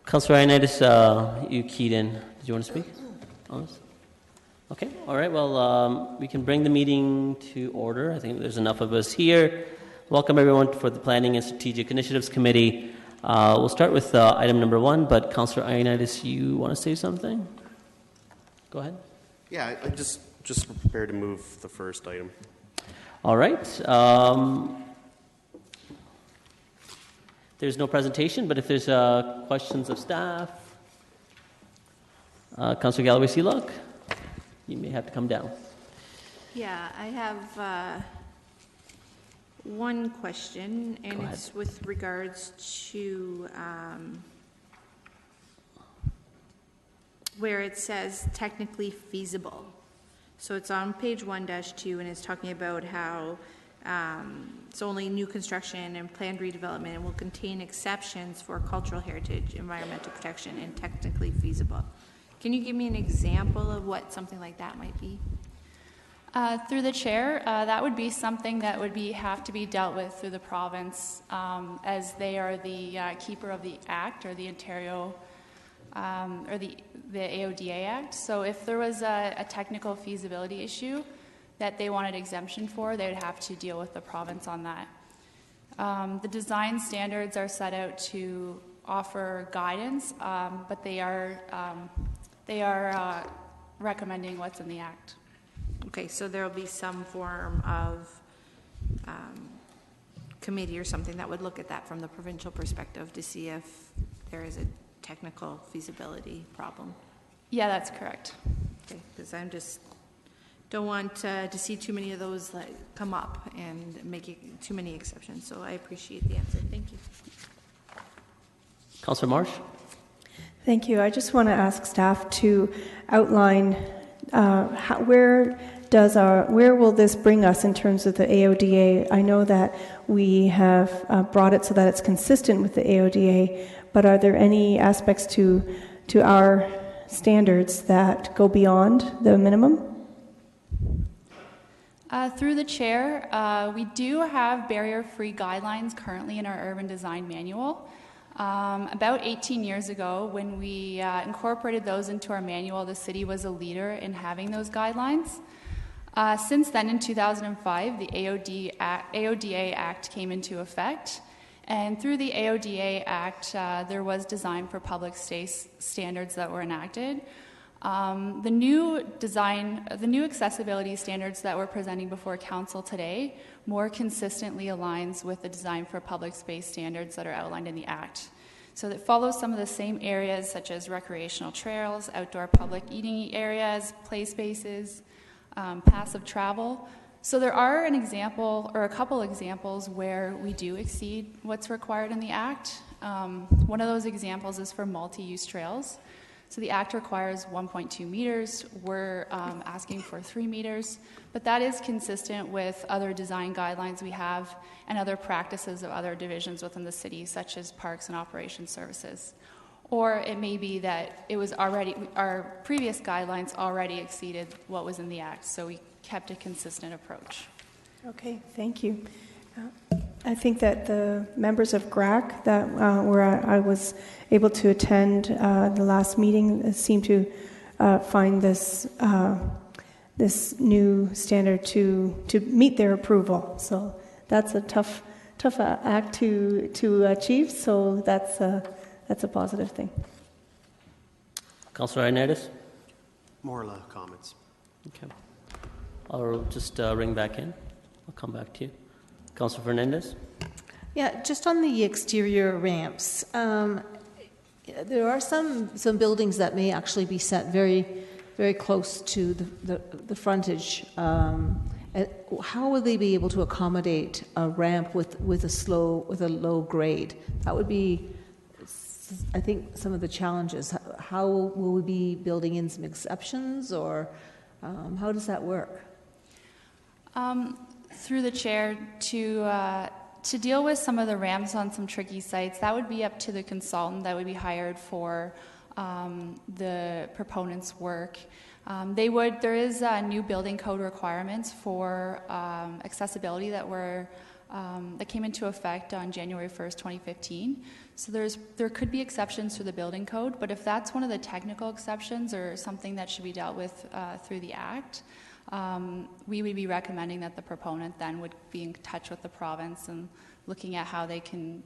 Councillor Ioannidis, you keyed in. Did you want to speak on this? Okay, all right. Well, we can bring the meeting to order. I think there's enough of us here. Welcome, everyone, for the Planning and Strategic Initiatives Committee. We'll start with item number 1, but Councillor Ioannidis, you want to say something? Go ahead. Yeah, I just prepared to move the first item. All right. There's no presentation, but if there's questions of staff, Councillor Galloway-Sealock, you may have to come down. Yeah, I have one question, and it's with regards to where it says technically feasible. So it's on page 1-2, and it's talking about how it's only new construction and planned redevelopment and will contain exceptions for cultural heritage, environmental protection, and technically feasible. Can you give me an example of what something like that might be? Through the chair, that would be something that would have to be dealt with through the province, as they are the keeper of the Act, or the Ontario, or the AODA Act. So if there was a technical feasibility issue that they wanted exemption for, they would have to deal with the province on that. The design standards are set out to offer guidance, but they are recommending what's in the Act. Okay, so there will be some form of committee or something that would look at that from the provincial perspective to see if there is a technical feasibility problem. Yeah, that's correct. Okay, because I'm just don't want to see too many of those come up and make it too many exceptions. So I appreciate the answer. Thank you. Councillor Marsh. Thank you. I just want to ask staff to outline where will this bring us in terms of the AODA? I know that we have brought it so that it's consistent with the AODA, but are there any aspects to our standards that go beyond the minimum? Through the chair, we do have barrier-free guidelines currently in our urban design manual. About 18 years ago, when we incorporated those into our manual, the city was a leader in having those guidelines. Since then, in 2005, the AODA Act came into effect. And through the AODA Act, there was design for public space standards that were enacted. The new accessibility standards that we're presenting before council today more consistently aligns with the design for public space standards that are outlined in the Act. So that follows some of the same areas such as recreational trails, outdoor public eating areas, play spaces, passive travel. So there are an example or a couple examples where we do exceed what's required in the Act. One of those examples is for multi-use trails. So the Act requires 1.2 meters. We're asking for 3 meters, but that is consistent with other design guidelines we have and other practices of other divisions within the city, such as Parks and Operations Services. Or it may be that it was our previous guidelines already exceeded what was in the Act, so we kept a consistent approach. Okay, thank you. I think that the members of GRAC that where I was able to attend the last meeting seem to find this new standard to meet their approval. So that's a tough act to achieve. So that's a positive thing. Councillor Ioannidis. More comments. Okay. I'll just ring back in. I'll come back to you. Councillor Fernandez. Yeah, just on the exterior ramps, there are some buildings that may actually be set very, very close to the frontage. How will they be able to accommodate a ramp with a low grade? That would be, I think, some of the challenges. How will we be building in some exceptions, or how does that work? Through the chair, to deal with some of the ramps on some tricky sites, that would be up to the consultant that would be hired for the proponent's work. There is new building code requirements for accessibility that came into effect on January 1st, 2015. So there could be exceptions to the building code, but if that's one of the technical exceptions or something that should be dealt with through the Act, we would be recommending that the proponent then would be in touch with the province and looking at how they can,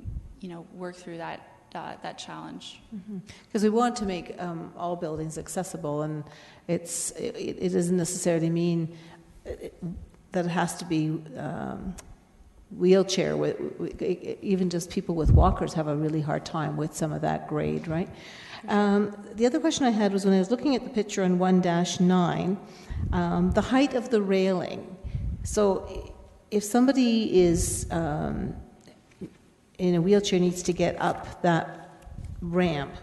work through that challenge. Because we want to make all buildings accessible, and it doesn't necessarily mean that it has to be wheelchair. Even just people with walkers have a really hard time with some of that grade, right? The other question I had was when I was looking at the picture on 1-9, the height of the railing. So if somebody is in a wheelchair needs to get up that ramp,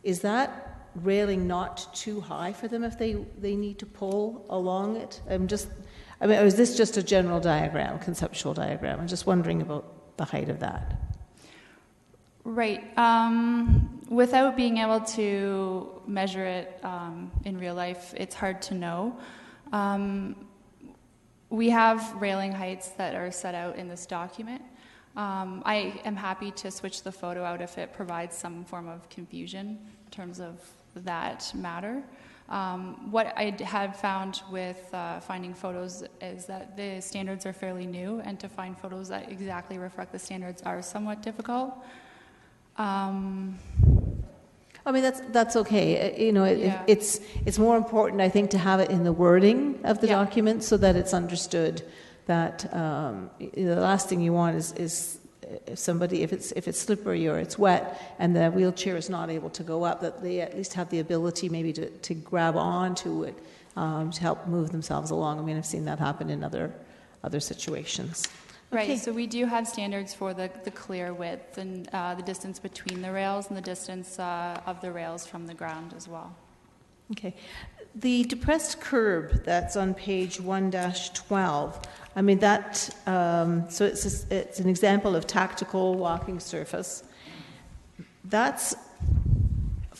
is that railing not too high for them if they need to pull along it? Or is this just a general diagram, conceptual diagram? I'm just wondering about the height of that. Right. Without being able to measure it in real life, it's hard to know. We have railing heights that are set out in this document. I am happy to switch the photo out if it provides some form of confusion in terms of that matter. What I had found with finding photos is that the standards are fairly new, and to find photos that exactly reflect the standards are somewhat difficult. That's okay. It's more important, I think, to have it in the wording of the document so that it's understood that the last thing you want is if somebody, if it's slippery or it's wet and the wheelchair is not able to go up, that they at least have the ability maybe to grab onto it to help move themselves along. I've seen that happen in other situations. Right, Okay. so we do have standards for the clear width and the distance between the rails and the distance of the rails from the ground as well. Okay. The depressed curb that's on page 1-12, so it's an example of tactical walking surface. That's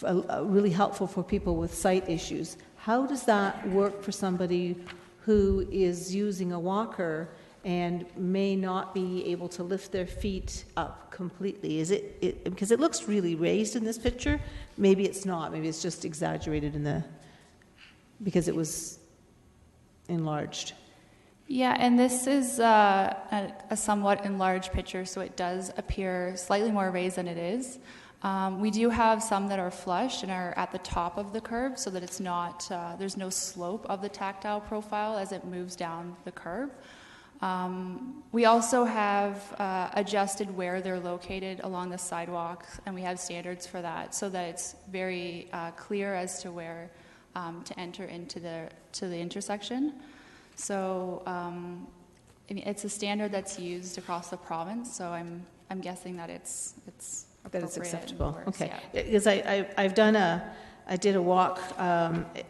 really helpful for people with sight issues. How does that work for somebody who is using a walker and may not be able to lift their feet up completely? Is it because it looks really raised in this picture? Maybe it's not. Maybe it's just exaggerated because it was enlarged. Yeah, and this is a somewhat enlarged picture, so it does appear slightly more raised than it is. We do have some that are flush and are at the top of the curb so that it's not, there's no slope of the tactile profile as it moves down the curb. We also have adjusted where they're located along the sidewalks, and we have standards for that so that it's very clear as to where to enter into the intersection. So it's a standard that's used across the province. So I'm guessing that it's That it's acceptable. Works, okay, yeah. because I did a walk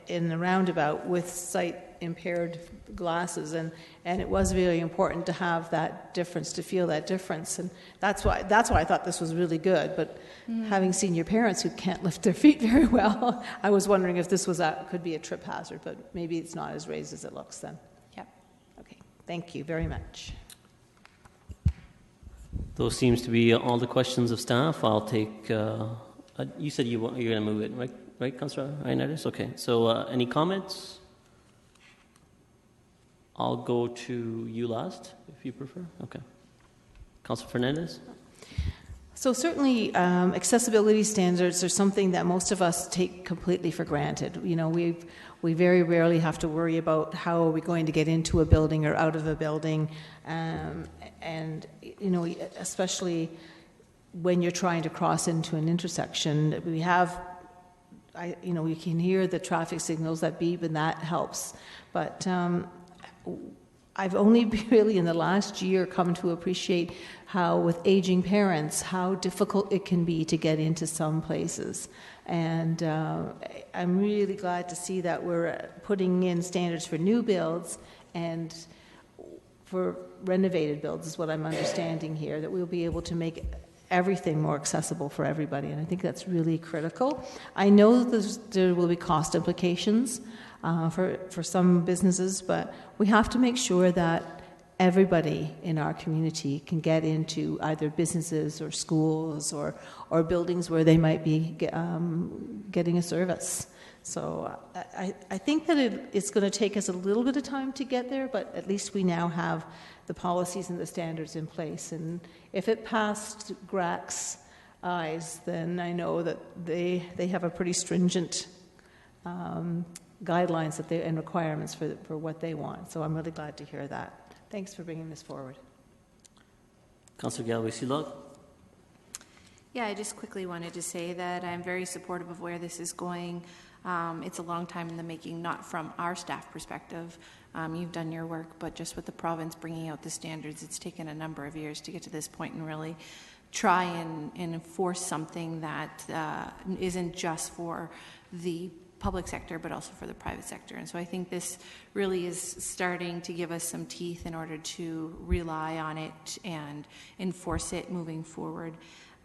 in the roundabout with sight impaired glasses, and it was really important to have that difference, to feel that difference, and that's why I thought this was really good. But having seen your parents who can't lift their feet very well, I was wondering if this could be a trip hazard, but maybe it's not as raised as it looks then. Yep. Okay, thank you very much. Those seems to be all the questions of staff. I'll take. You said you're going to move it, right, Councillor Ioannidis? Okay. So, any comments? I'll go to you last, if you prefer. Okay. Councillor Fernandez. So certainly, accessibility standards are something that most of us take completely for granted. We very rarely have to worry about how are we going to get into a building or out of a building, and especially when you're trying to cross into an intersection. We can hear the traffic signals that beep, and that helps. But I've only really in the last year come to appreciate how, with aging parents, how difficult it can be to get into some places. And I'm really glad to see that we're putting in standards for new builds and for renovated builds, is what I'm understanding here, that we'll be able to make everything more accessible for everybody. And I think that's really critical. I know there will be cost implications for some businesses, but we have to make sure that everybody in our community can get into either businesses or schools or buildings where they might be getting a service. So I think that it's going to take us a little bit of time to get there, but at least we now have the policies and the standards in place. And if it passed GRAC's eyes, then I know that they have a pretty stringent guidelines that and requirements for what they want. So I'm really glad to hear that. Thanks for bringing this forward. Councillor Galway-Sealog. Yeah, I just quickly wanted to say that I'm very supportive of where this is going. It's a long time in the making, not from our staff perspective. You've done your work, but just with the province bringing out the standards, it's taken a number of years to get to this point and really try and enforce something that isn't just for the public sector, but also for the private sector. And so I think this really is starting to give us some teeth in order to rely on it and enforce it moving forward.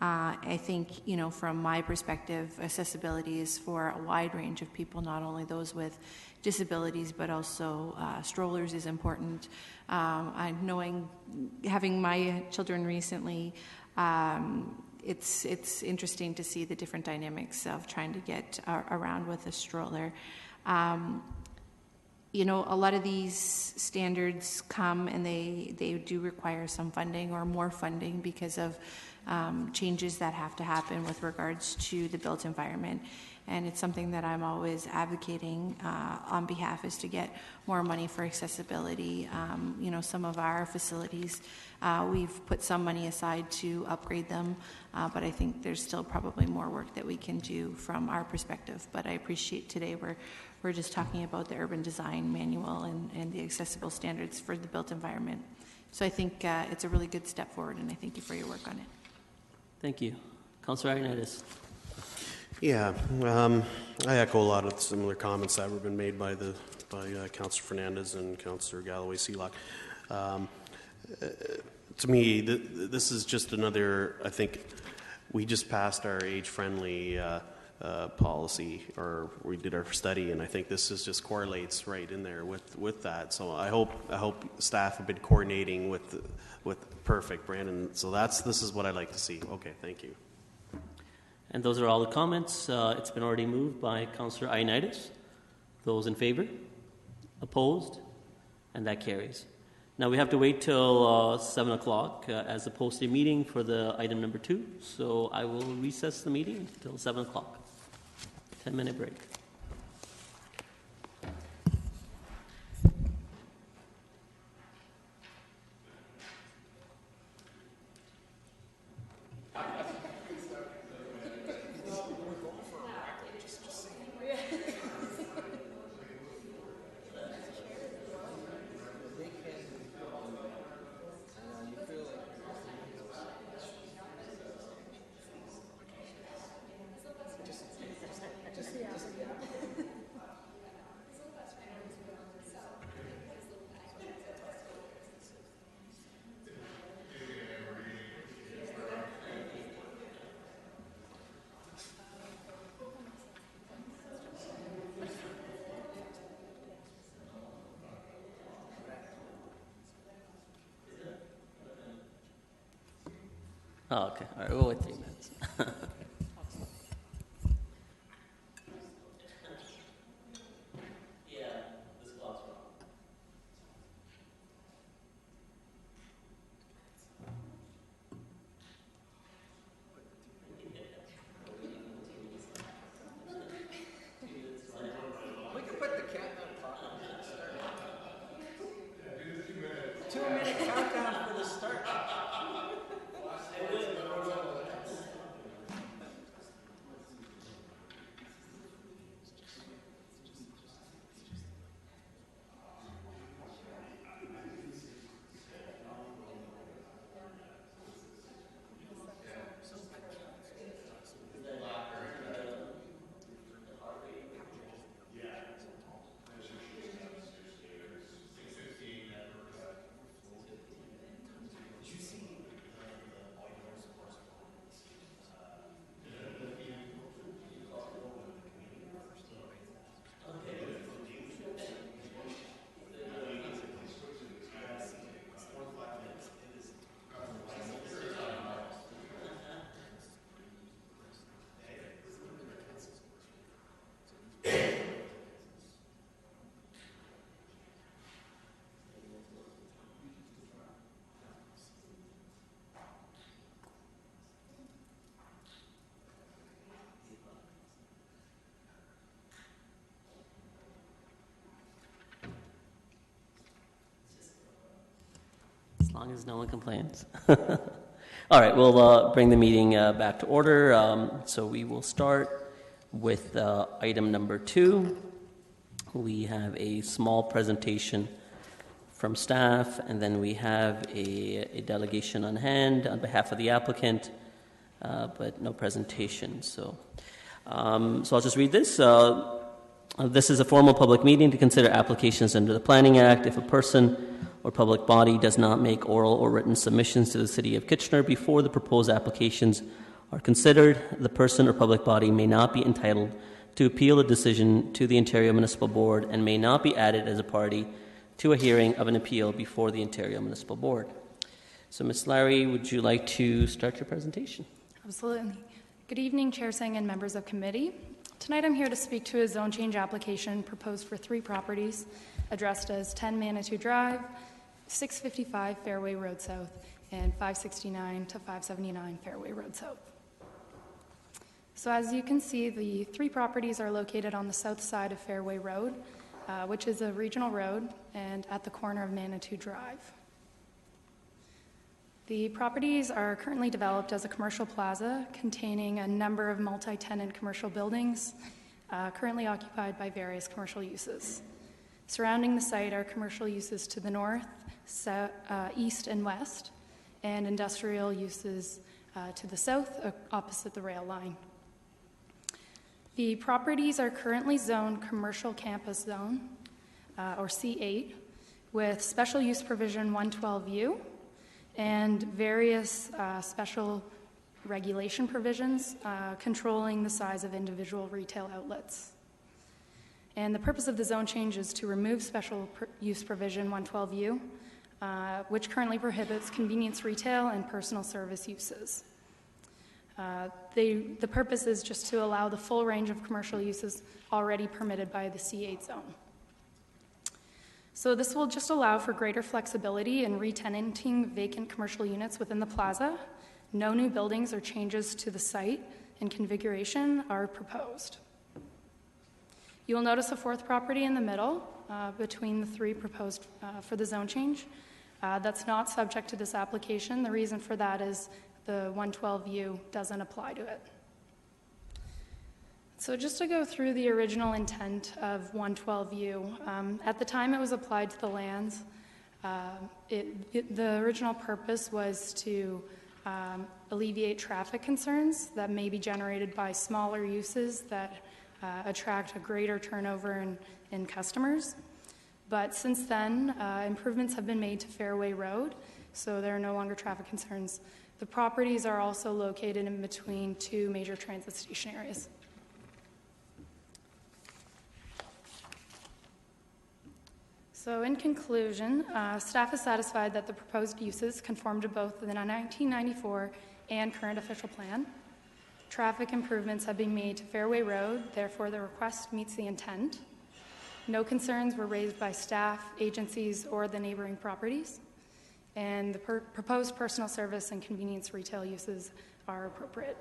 I think, from my perspective, accessibility is for a wide range of people, not only those with disabilities, but also strollers is important. Having my children recently, it's interesting to see the different dynamics of trying to get around with a stroller. A lot of these standards come and they do require some funding or more funding because of changes that have to happen with regards to the built environment. And it's something that I'm always advocating on behalf, is to get more money for accessibility. Some of our facilities, we've put some money aside to upgrade them, but I think there's still probably more work that we can do from our perspective. But I appreciate today we're just talking about the urban design manual and the accessible standards for the built environment. So I think it's a really good step forward, and I thank you for your work on it. Thank you. Councillor Ioannidis. Yeah, I echo a lot of similar comments that have been made by Councillor Fernandez and Councillor Galway-Sealog. To me, this is just another. I think we just passed our age-friendly policy, or we did our study, and I think this just correlates right in there with that. So I hope staff have been coordinating with perfect, Brandon. So this is what I'd like to see. Okay, thank you. And those are all the comments. It's been already moved by Councillor Ioannidis. Those in favor? Opposed? And that carries. Now we have to wait till 7 o'clock as a posted meeting for the item number 2. So I will recess the meeting until 7 o'clock. 10-minute break. Oh, okay. All right, we'll wait 3 minutes. long as no one complains. All right, we'll bring the meeting back to order. So we will start with item number 2. We have a small presentation from staff, and then we have a delegation on hand on behalf of the applicant, but no presentation. So I'll just read this. This is a formal public meeting to consider applications under the Planning Act. If a person or public body does not make oral or written submissions to the City of Kitchener before the proposed applications are considered, the person or public body may not be entitled to appeal a decision to the Ontario Municipal Board and may not be added as a party to a hearing of an appeal before the Ontario Municipal Board. So, Ms. Larry, would you like to start your presentation? Absolutely. Good evening, Chair Singh and members of committee. Tonight I'm here to speak to a zone change application proposed for 3 properties addressed as 10 Manitou Drive, 655 Fairway Road South, and 569 to 579 Fairway Road South. So as you can see, the 3 properties are located on the south side of Fairway Road, which is a regional road, and at the corner of Manitou Drive. The properties are currently developed as a commercial plaza containing a number of multi-tenant commercial buildings currently occupied by various commercial uses. Surrounding the site are commercial uses to the north, east, and west, and industrial uses to the south opposite the rail line. The properties are currently zoned Commercial Campus Zone, or C8, with Special Use Provision 112U, and various special regulation provisions controlling the size of individual retail outlets. And the purpose of the zone change is to remove Special Use Provision 112U, which currently prohibits convenience retail and personal service uses. The purpose is just to allow the full range of commercial uses already permitted by the C8 zone. So this will just allow for greater flexibility in re-tenanting vacant commercial units within the plaza. No new buildings or changes to the site and configuration are proposed. You will notice a 4th property in the middle between the 3 proposed for the zone change. That's not subject to this application. The reason for that is the 112U doesn't apply to it. So just to go through the original intent of 112U, at the time it was applied to the lands, the original purpose was to alleviate traffic concerns that may be generated by smaller uses that attract a greater turnover in customers. But since then, improvements have been made to Fairway Road, so there are no longer traffic concerns. The properties are also located in between 2 major transit station areas. So in conclusion, staff is satisfied that the proposed uses conform to both the 1994 and current official plan. Traffic improvements have been made to Fairway Road, therefore the request meets the intent. No concerns were raised by staff, agencies, or the neighboring properties. And the proposed personal service and convenience retail uses are appropriate.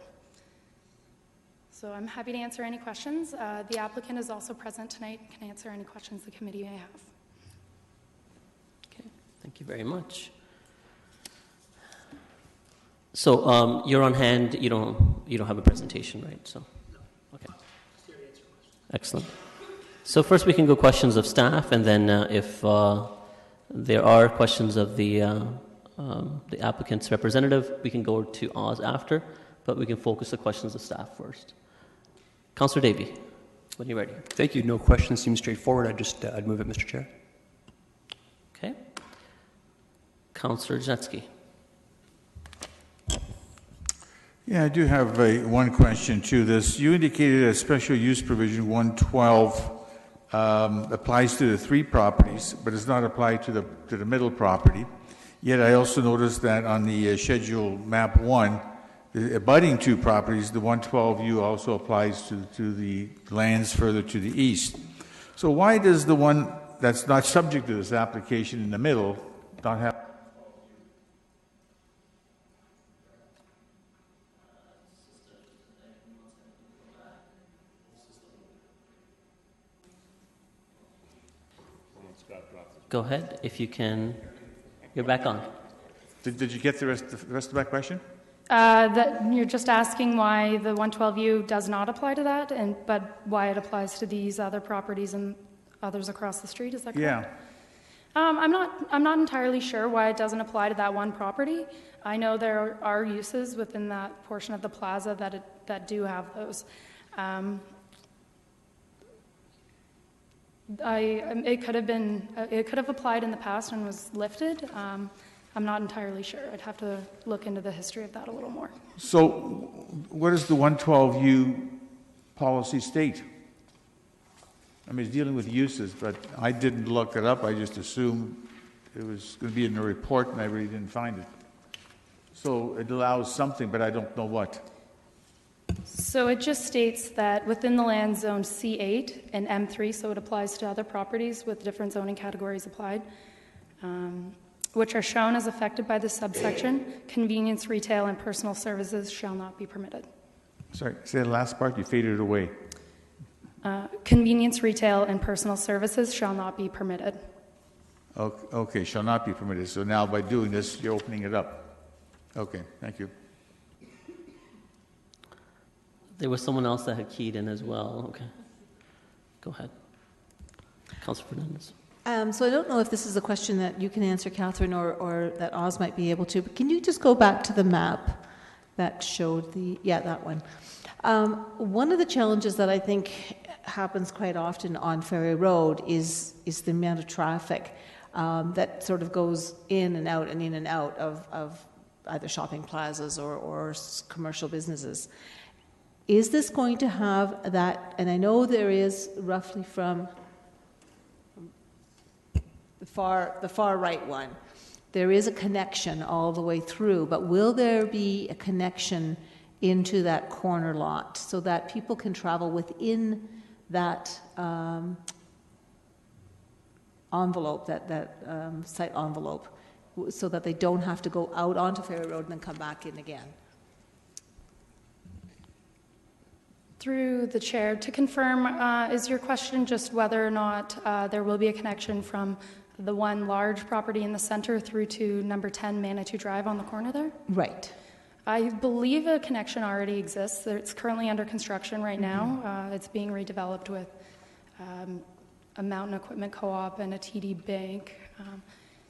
So I'm happy to answer any questions. The applicant is also present tonight and can answer any questions the committee may have. Thank you very much. So you're on hand. You don't have a presentation, right? So, okay. Excellent. So first we can go questions of staff, and then if there are questions of the applicant's representative, we can go to Oz after, but we can focus the questions of staff first. Councillor Davey, when you're ready. Thank you. No questions seem straightforward. I'd move it, Mr. Chair. Okay. Councillor Janetsky. Yeah, I do have one question to this. You indicated a special use provision 112 applies to the 3 properties, but does not apply to the middle property. Yet I also noticed that on the schedule map 1, the abutting 2 properties, the 112U also applies to the lands further to the east. So why does the one that's not subject to this application in the middle not have? Go ahead, if you can. You're back on. Did you get the rest of that question? That you're just asking why the 112U does not apply to that, but why it applies to these other properties and others across the street. Is that correct? Yeah. I'm not entirely sure why it doesn't apply to that one property. I know there are uses within that portion of the plaza that do have those. It could have applied in the past and was lifted. I'm not entirely sure. I'd have to look into the history of that a little more. So, what does the 112U policy state? I mean, it's dealing with uses, but I didn't look it up. I just assumed it was going to be in the report, and I really didn't find it. So it allows something, but I don't know what. So it just states that within the land zone C8 and M3, so it applies to other properties with different zoning categories applied, which are shown as affected by this subsection, convenience, retail, and personal services shall not be permitted. Sorry, say the last part. You faded away. Convenience, retail, and personal services shall not be permitted. Okay, shall not be permitted. So now by doing this, you're opening it up. Okay, thank you. There was someone else that had keyed in as well. Okay. Go ahead. Councillor Fernandez. So I don't know if this is a question that you can answer, Catherine, or that Oz might be able to, but can you just go back to the map that showed that one. One of the challenges that I think happens quite often on Ferry Road is the amount of traffic that sort of goes in and out and in and out of either shopping plazas or commercial businesses. Is this going to have that, and I know there is roughly from the far right one, there is a connection all the way through, but will there be a connection into that corner lot so that people can travel within that envelope, that site envelope, so that they don't have to go out onto Ferry Road and then come back in again? Through the chair, to confirm, is your question just whether or not there will be a connection from the one large property in the center through to number 10 Manitou Drive on the corner there? Right. I believe a connection already exists. It's currently under construction right now. It's being redeveloped with a Mountain Equipment Co-op and a TD Bank.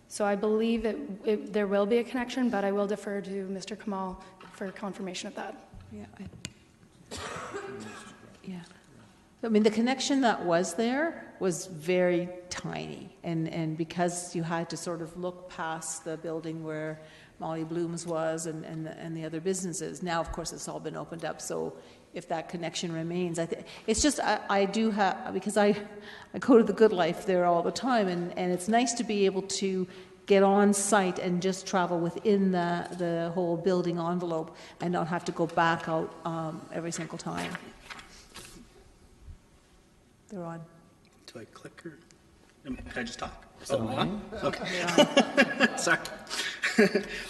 So I believe there will be a connection, but I will defer to Mr. Kamal for confirmation of that. Yeah. Yeah. I mean, the connection that was there was very tiny, and because you had to sort of look past the building where Molly Bloom's was and the other businesses. Now, of course, it's all been opened up, so if that connection remains, it's just, I do have, because I go to the Good Life there all the time, and it's nice to be able to get on site and just travel within the whole building envelope and not have to go back out every single time. They're on. Do I click or can I just talk? So on? Okay. Sorry.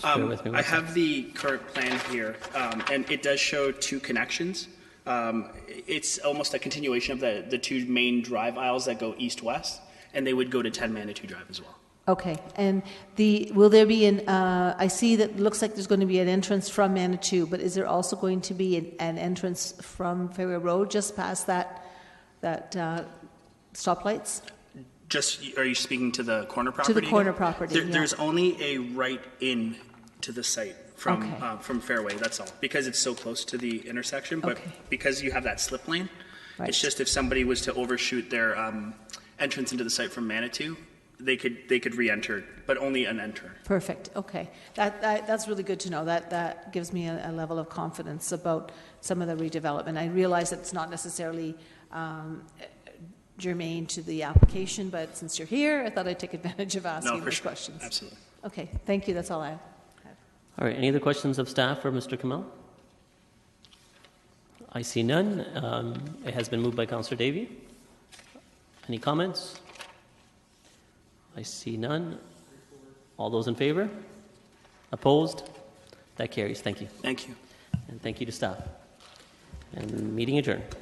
I have the current plan here, and it does show two connections. It's almost a continuation of the two main drive aisles that go east-west, and they would go to 10 Manitou Drive as well. Okay, and will there be I see that looks like there's going to be an entrance from Manitou, but is there also going to be an entrance from Ferry Road just past that stoplights? Are you speaking to the corner property? To the corner property, yeah. There's only a right in to the site from Fairway, that's all, because it's so close to the intersection, but because you have that slip lane, it's just if somebody was to overshoot their entrance into the site from Manitou, they could re-enter, but only an enter. Perfect. Okay, that's really good to know. That gives me a level of confidence about some of the redevelopment. I realize that it's not necessarily germane to the application, but since you're here, I thought I'd take advantage of asking those questions. Absolutely. Okay, thank you. That's all I have. All right. Any other questions of staff for Mr. Kamal? I see none. It has been moved by Councillor Davey. Any comments? I see none. All those in favor? Opposed? That carries. Thank you. Thank you. And thank you to staff. And meeting adjourned.